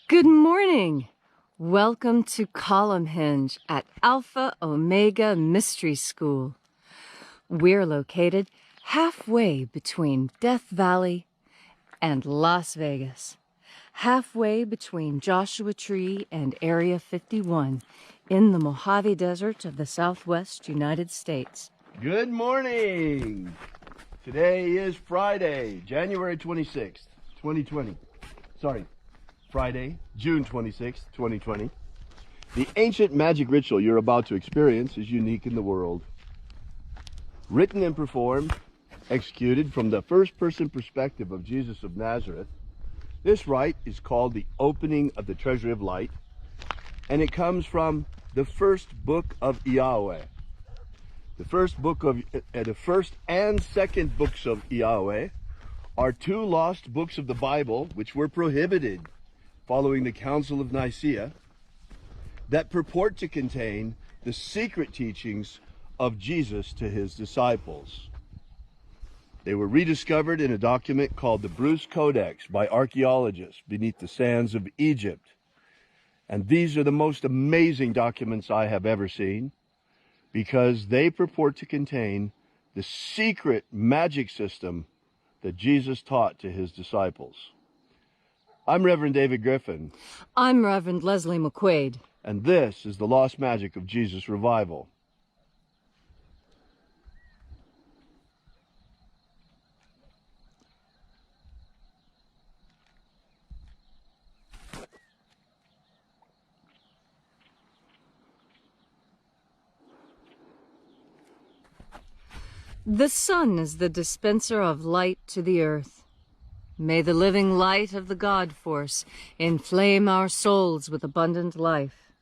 Good morning. Welcome to Column Hinge at Alpha Ωmega Mystery School. We're located halfway between Death Valley and Las Vegas, halfway between Joshua Tree and Area 51 in the Mojave Desert of the Southwest United States. Good morning. Today is Friday, January 26th, 2020. Friday, June 26th, 2020. The ancient magic ritual you're about to experience is unique in the world. Written and performed, executed from the first-person perspective of Jesus of Nazareth, this rite is called the opening of the treasury of light, and it comes from the first book of Yahweh. The first and second books of Yahweh are two lost books of the Bible which were prohibited following the Council of Nicaea, that purport to contain the secret teachings of Jesus to his disciples. They were rediscovered in a document called the Bruce Codex by archaeologists beneath the sands of Egypt. And these are the most amazing documents I have ever seen, because they purport to contain the secret magic system that Jesus taught to his disciples. I'm Reverend David Griffin. I'm Reverend Leslie McQuade. And this is the Lost Magic of Jesus Revival. The sun is the dispenser of light to the earth. May the living light of the God Force inflame our souls with abundant life.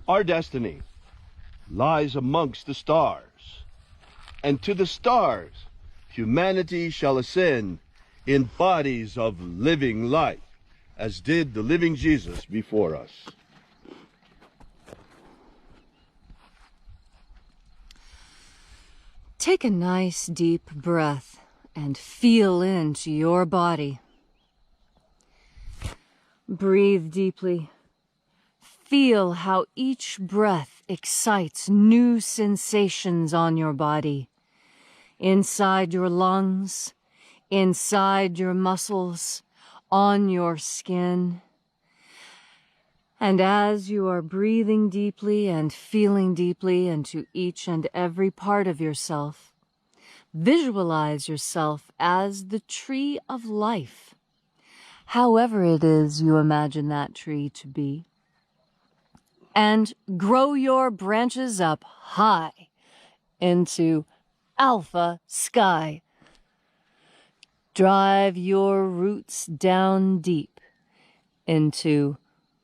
Our destiny lies amongst the stars, and to the stars humanity shall ascend in bodies of living light, as did the living Jesus before us. Take a nice deep breath and feel into your body. Breathe deeply. Feel how each breath excites new sensations on your body. Inside your lungs, inside your muscles, on your skin. And as you are breathing deeply and feeling deeply into each and every part of yourself, visualize yourself as the tree of life, however it is you imagine that tree to be. And grow your branches up high into Alpha sky. Drive your roots down deep into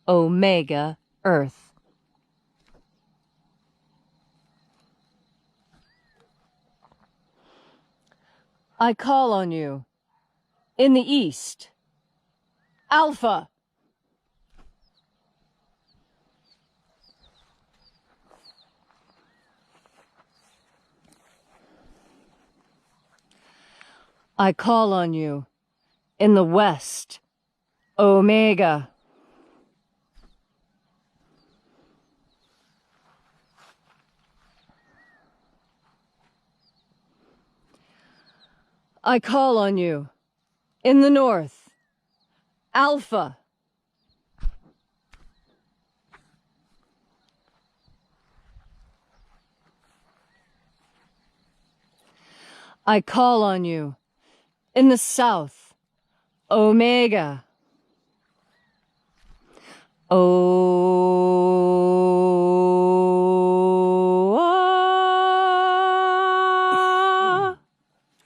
Omega Earth. I call on you in the east, Alpha. I call on you in the west, Omega. I call on you in the north, Alpha. I call on you in the south, Omega.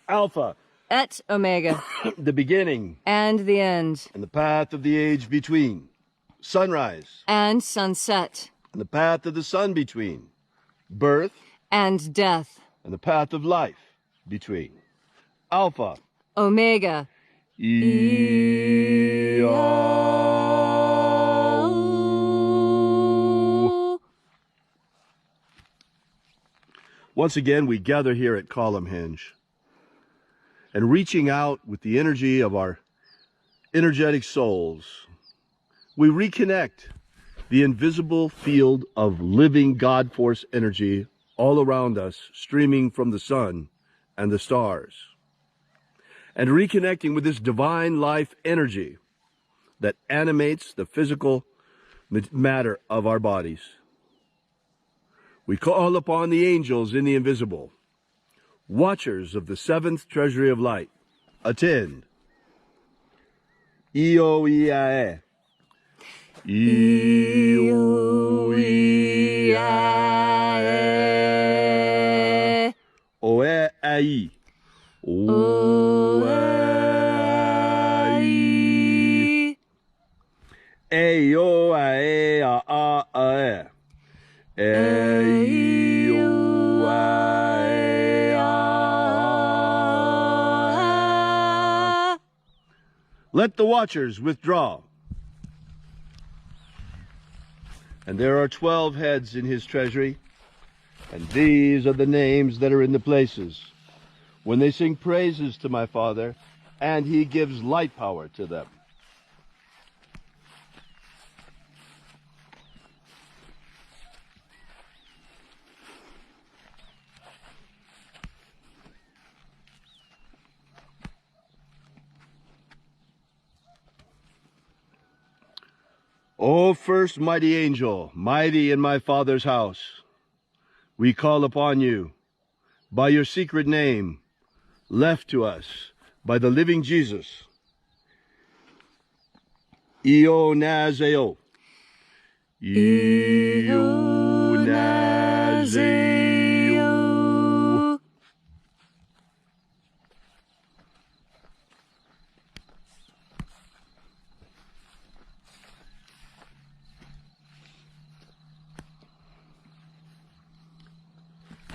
Alpha. Et Omega. The beginning. And the end. And the path of the age between. Sunrise. And sunset. And the path of the sun between. Birth. And death. And the path of life between. Alpha. Omega. Once again, we gather here at Column Hinge, and reaching out with the energy of our energetic souls, we reconnect the invisible field of living God force energy all around us, streaming from the sun and the stars, and reconnecting with this divine life energy that animates the physical matter of our bodies. We call upon the angels in the invisible, watchers of the seventh treasury of light. Attend. Io-Iae. Io-Iae. Oe-Ai. Oe-Ai. E-O-A-E-A-A-E. E-O-A-E-A. Let the watchers withdraw. And there are 12 heads in his treasury, and these are the names that are in the places when they sing praises to my Father, and he gives light power to them. O first mighty angel, mighty in my Father's house, we call upon you by your secret name, left to us by the living Jesus. Io Nazeo. Io Nazeo.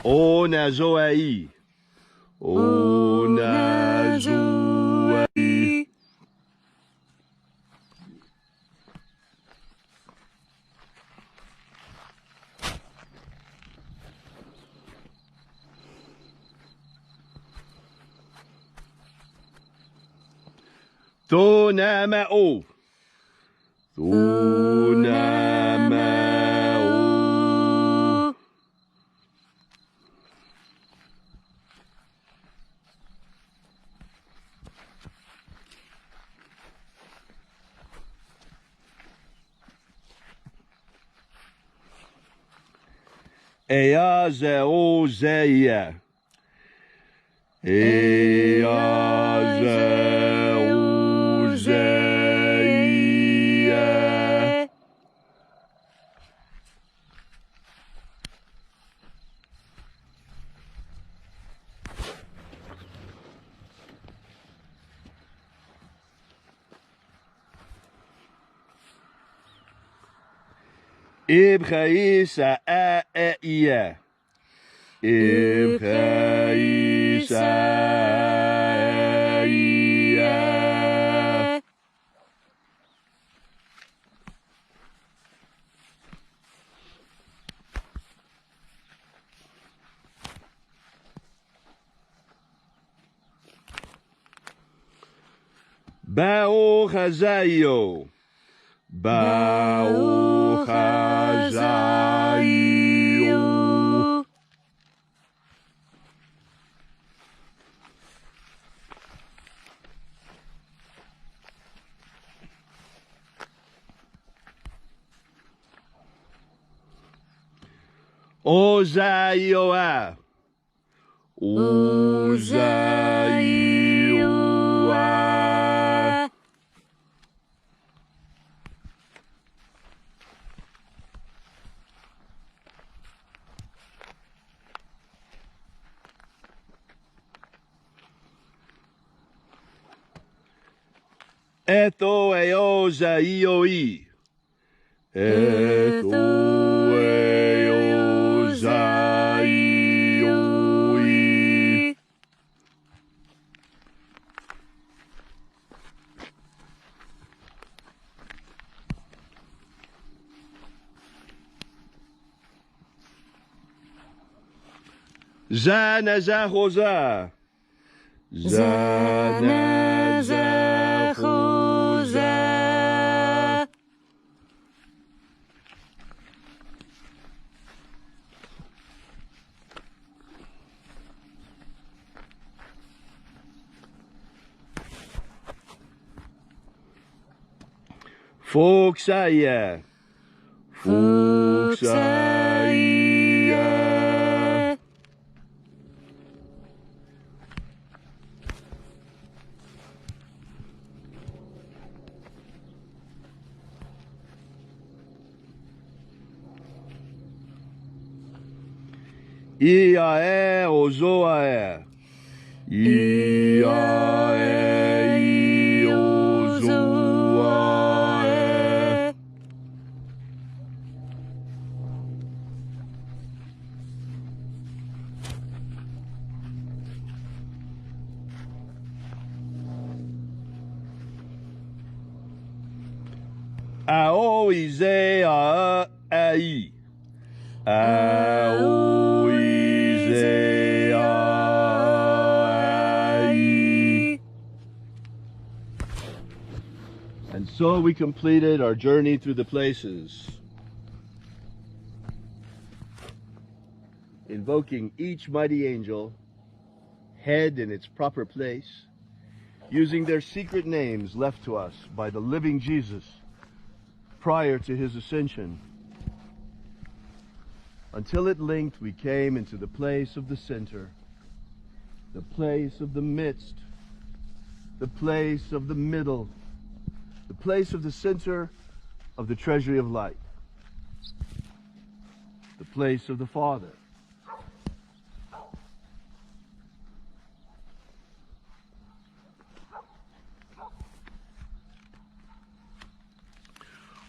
O Nazoai. O Nazoai. To Namao. To Namao. Ea zeo zeia. Ea zeo zeia. Ibchaisa a ia. Ibchaisa ia. Bao chazayo. Bao chazayo. Ozaioa. Ozaioa. Eto eozaioe. Eto eozaioe. Zanazahoza. Zanazahoza. Foxaya. Foxaya. Iae ozoae. Iae ozoae. Ao ize a ai. Ao ize a ai. And so we completed our journey through the places, invoking each mighty angel, head in its proper place, using their secret names left to us by the living Jesus prior to his ascension. Until at length we came into the place of the center, the place of the midst, the place of the middle, the place of the center of the treasury of light, the place of the Father.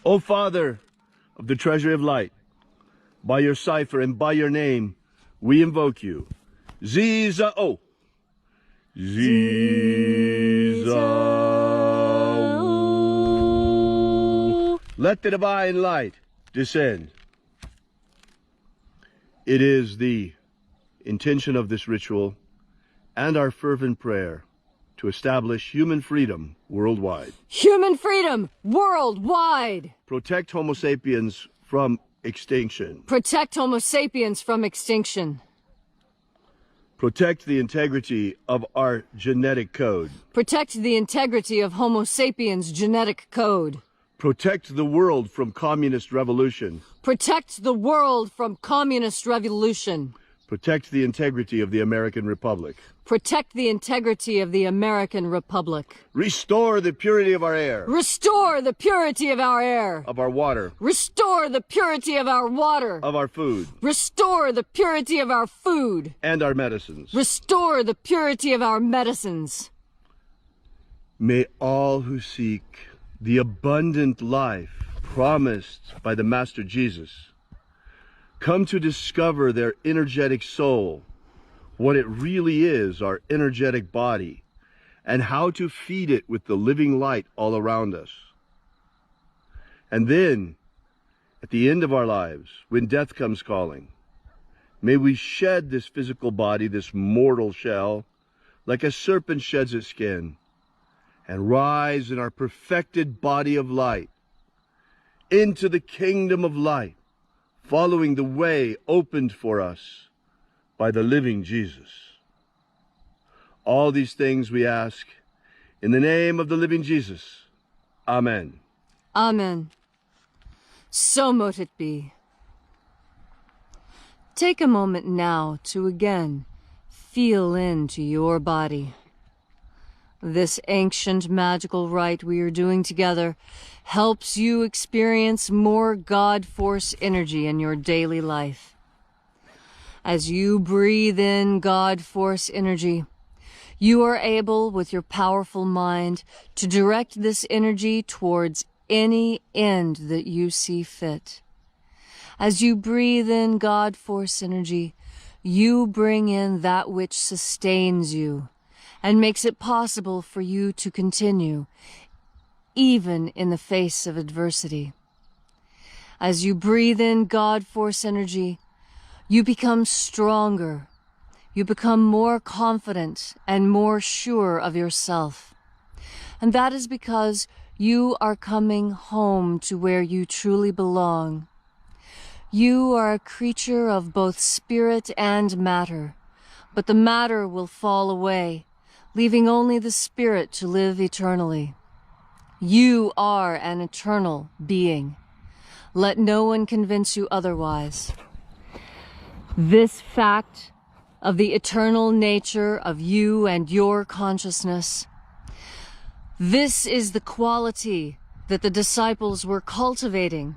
O Father of the treasury of light, by your cipher and by your name, we invoke you. Ziza-o. Ziza-o. Let the divine light descend. It is the intention of this ritual and our fervent prayer to establish human freedom worldwide. Human freedom worldwide! Protect Homo sapiens from extinction. Protect Homo sapiens from extinction. Protect the integrity of our genetic code. Protect the integrity of Homo sapiens' genetic code. Protect the world from communist revolution. Protect the world from communist revolution. Protect the integrity of the American Republic. Protect the integrity of the American Republic. Restore the purity of our air. Restore the purity of our air. Of our water. Restore the purity of our water. Of our food. Restore the purity of our food. And our medicines. Restore the purity of our medicines. May all who seek the abundant life promised by the Master Jesus come to discover their energetic soul, what it really is, our energetic body, and how to feed it with the living light all around us. And then, at the end of our lives, when death comes calling, may we shed this physical body, this mortal shell, like a serpent sheds its skin, and rise in our perfected body of light into the kingdom of light, following the way opened for us by the living Jesus. All these things we ask in the name of the living Jesus. Amen. Amen. So mote it be. Take a moment now to again feel into your body. This ancient magical rite we are doing together helps you experience more God Force energy in your daily life. As you breathe in God Force energy, you are able, with your powerful mind, to direct this energy towards any end that you see fit. As you breathe in God Force energy, you bring in that which sustains you and makes it possible for you to continue, even in the face of adversity. As you breathe in God Force energy, you become stronger. You become more confident and more sure of yourself. And that is because you are coming home to where you truly belong. You are a creature of both spirit and matter, but the matter will fall away, leaving only the spirit to live eternally. You are an eternal being. Let no one convince you otherwise. This fact of the eternal nature of you and your consciousness, this is the quality that the disciples were cultivating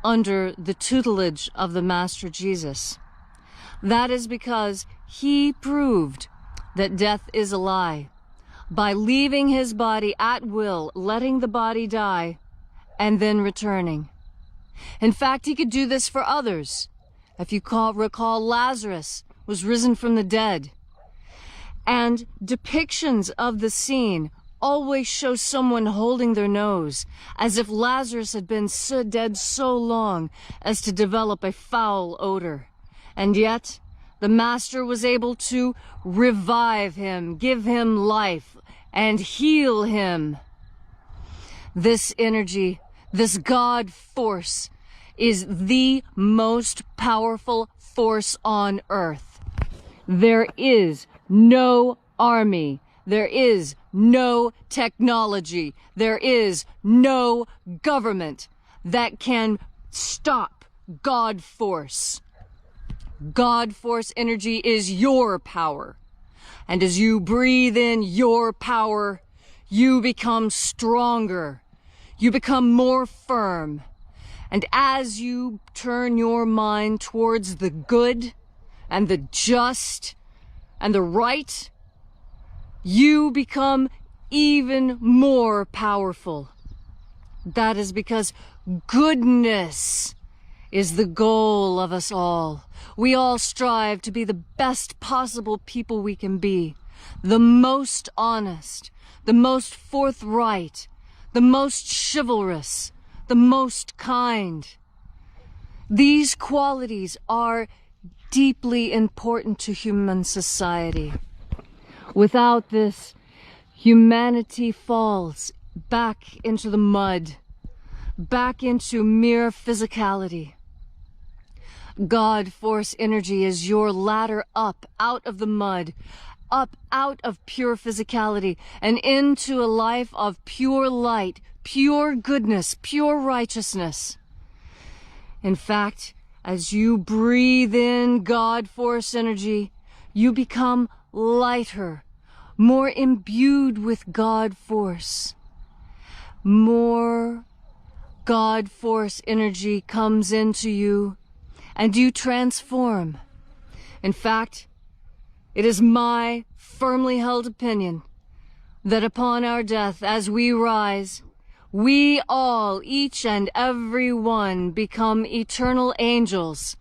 under the tutelage of the Master Jesus. That is because he proved that death is a lie by leaving his body at will, letting the body die, and then returning. In fact, he could do this for others. If you recall, Lazarus was risen from the dead. And depictions of the scene always show someone holding their nose, as if Lazarus had been so dead so long as to develop a foul odor. And yet, the Master was able to revive him, give him life, and heal him. This energy, this God force, is the most powerful force on earth. There is no army. There is no technology. There is no government that can stop God force. God force energy is your power. And as you breathe in your power, you become stronger. You become more firm. And as you turn your mind towards the good and the just and the right, you become even more powerful. That is because goodness is the goal of us all. We all strive to be the best possible people we can be, the most honest, the most forthright, the most chivalrous, the most kind. These qualities are deeply important to human society. Without this, humanity falls back into the mud, back into mere physicality. God force energy is your ladder up out of the mud, up out of pure physicality and into a life of pure light, pure goodness, pure righteousness. In fact, as you breathe in God force energy, you become lighter, more imbued with God force. More God force energy comes into you and you transform. In fact, it is my firmly held opinion that upon our death, as we rise, we all, each and every one, become eternal angels,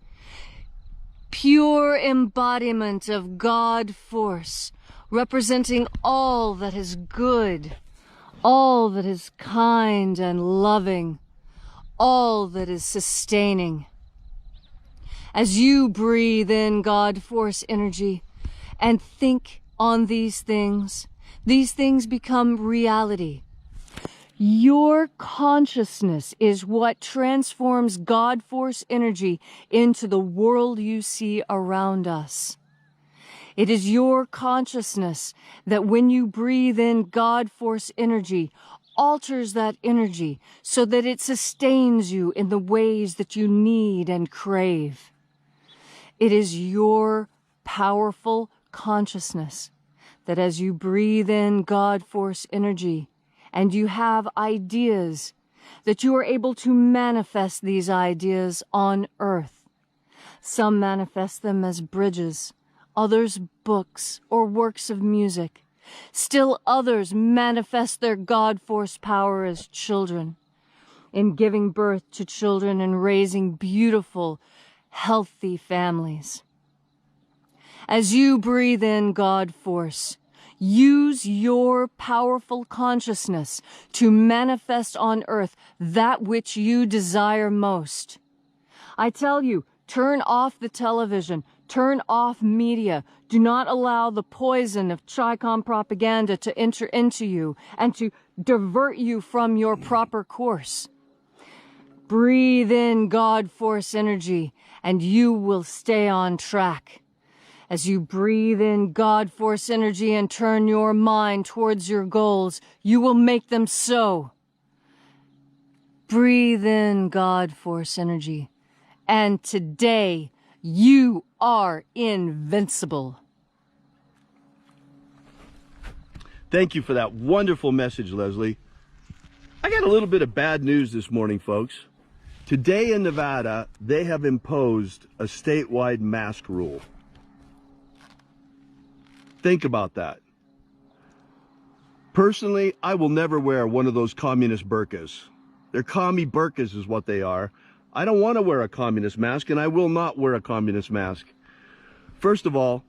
pure embodiment of God force, representing all that is good, all that is kind and loving, all that is sustaining. As you breathe in God force energy and think on these things become reality. Your consciousness is what transforms God force energy into the world you see around us. It is your consciousness that when you breathe in God force energy, alters that energy so that it sustains you in the ways that you need and crave. It is your powerful consciousness that as you breathe in God force energy and you have ideas, that you are able to manifest these ideas on earth. Some manifest them as bridges, others books or works of music. Still others manifest their God force power as children, in giving birth to children and raising beautiful, healthy families. As you breathe in God force, use your powerful consciousness to manifest on earth that which you desire most. I tell you, turn off the television, turn off media. Do not allow the poison of Chi-Com propaganda to enter into you and to divert you from your proper course. Breathe in God force energy and you will stay on track. As you breathe in God force energy and turn your mind towards your goals, you will make them so. Breathe in God Force energy. And today, you are invincible. Thank you for that wonderful message, Leslie. I got a little bit of bad news this morning, folks. Today in Nevada, they have imposed a statewide mask rule. Think about that. Personally, I will never wear one of those communist burqas. They're commie burqas is what they are. I don't want to wear a communist mask, and I will not wear a communist mask. First of all,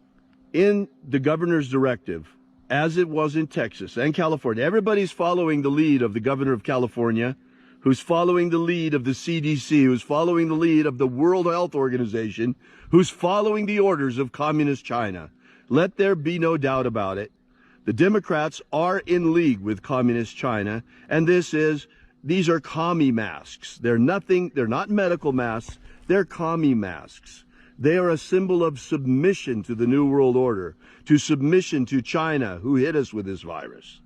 in the governor's directive, as it was in Texas and California, everybody's following the lead of the governor of California, who's following the lead of the CDC, who's following the lead of the World Health Organization, who's following the orders of Communist China. Let there be no doubt about it. The Democrats are in league with Communist China, and these are commie masks. They're not medical masks, they're commie masks. They are a symbol of submission to the New World Order, to submission to China, who hit us with this virus.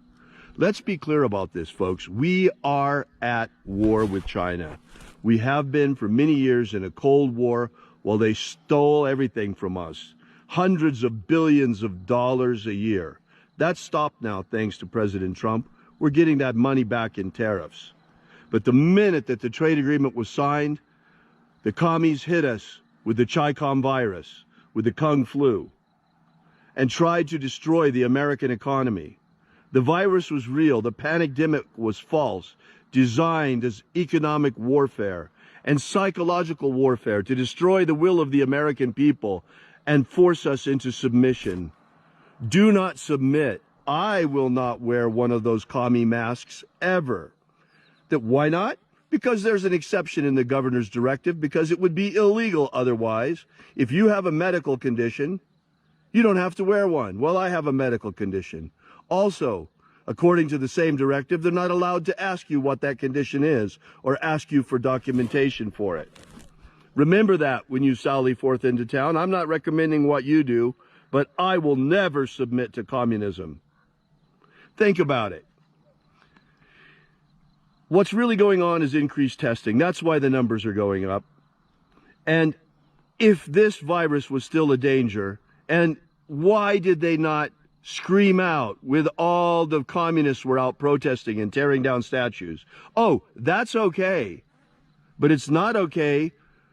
Let's be clear about this, folks. We are at war with China. We have been for many years in a Cold War while they stole everything from us. Hundreds of billions of dollars a year. That's stopped now thanks to President Trump. We're getting that money back in tariffs. But the minute that the trade agreement was signed, the commies hit us with the Chi-Com virus, with the Kung flu, and tried to destroy the American economy. The virus was real. The pandemic was false, designed as economic warfare and psychological warfare to destroy the will of the American people and force us into submission. Do not submit. I will not wear one of those commie masks ever. Why not? Because there's an exception in the governor's directive, because it would be illegal otherwise. If you have a medical condition, you don't have to wear one. Well, I have a medical condition. Also, according to the same directive, they're not allowed to ask you what that condition is or ask you for documentation for it. Remember that when you sally forth into town. I'm not recommending what you do, but I will never submit to communism. Think about it. What's really going on is increased testing. That's why the numbers are going up. And if this virus was still a danger, and why did they not scream out with all the communists were out protesting and tearing down statues? Oh, that's okay. But it's not okay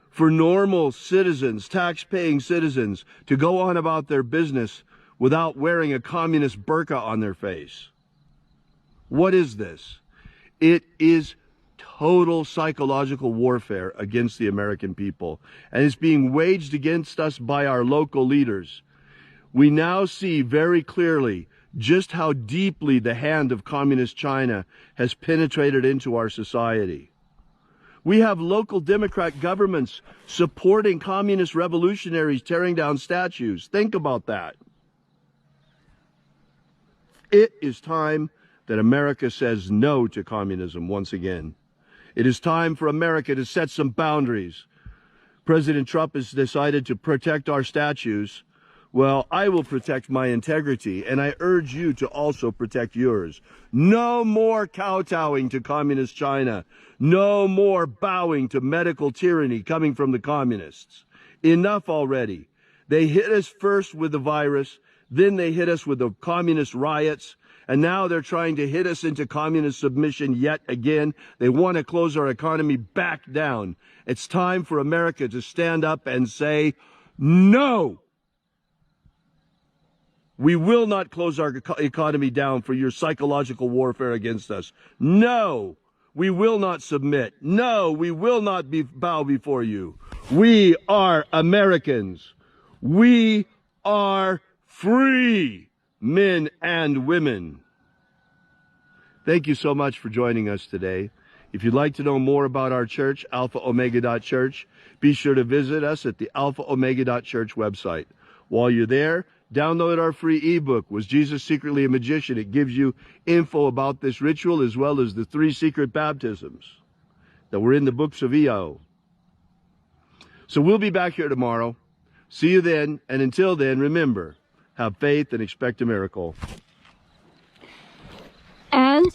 for normal citizens, tax-paying citizens, to go on about their business without wearing a communist burqa on their face. What is this? It is total psychological warfare against the American people, and it's being waged against us by our local leaders. We now see very clearly just how deeply the hand of Communist China has penetrated into our society. We have local Democrat governments supporting communist revolutionaries tearing down statues. Think about that. It is time that America says no to communism once again. It is time for America to set some boundaries. President Trump has decided to protect our statues. Well, I will protect my integrity, and I urge you to also protect yours. No more kowtowing to Communist China. No more bowing to medical tyranny coming from the communists. Enough already. They hit us first with the virus, then they hit us with the communist riots, and now they're trying to hit us into communist submission yet again. They want to close our economy back down. It's time for America to stand up and say, no! We will not close our economy down for your psychological warfare against us. No, we will not submit. No, we will not bow before you. We are Americans. We are free, men and women. Thank you so much for joining us today. If you'd like to know more about our church, alphaomega.church, be sure to visit us at the alphaomega.church website. While you're there, download our free ebook, Was Jesus Secretly a Magician? It gives you info about this ritual as well as the 3 secret baptisms that were in the books of EO. So we'll be back here tomorrow. See you then, and until then, remember, have faith and expect a miracle. And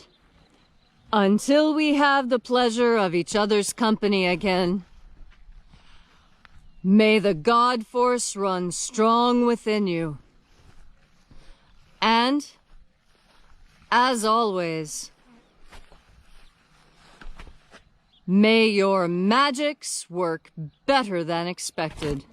Until we have the pleasure of each other's company again, may the God Force run strong within you. And, as always, may your magics work better than expected.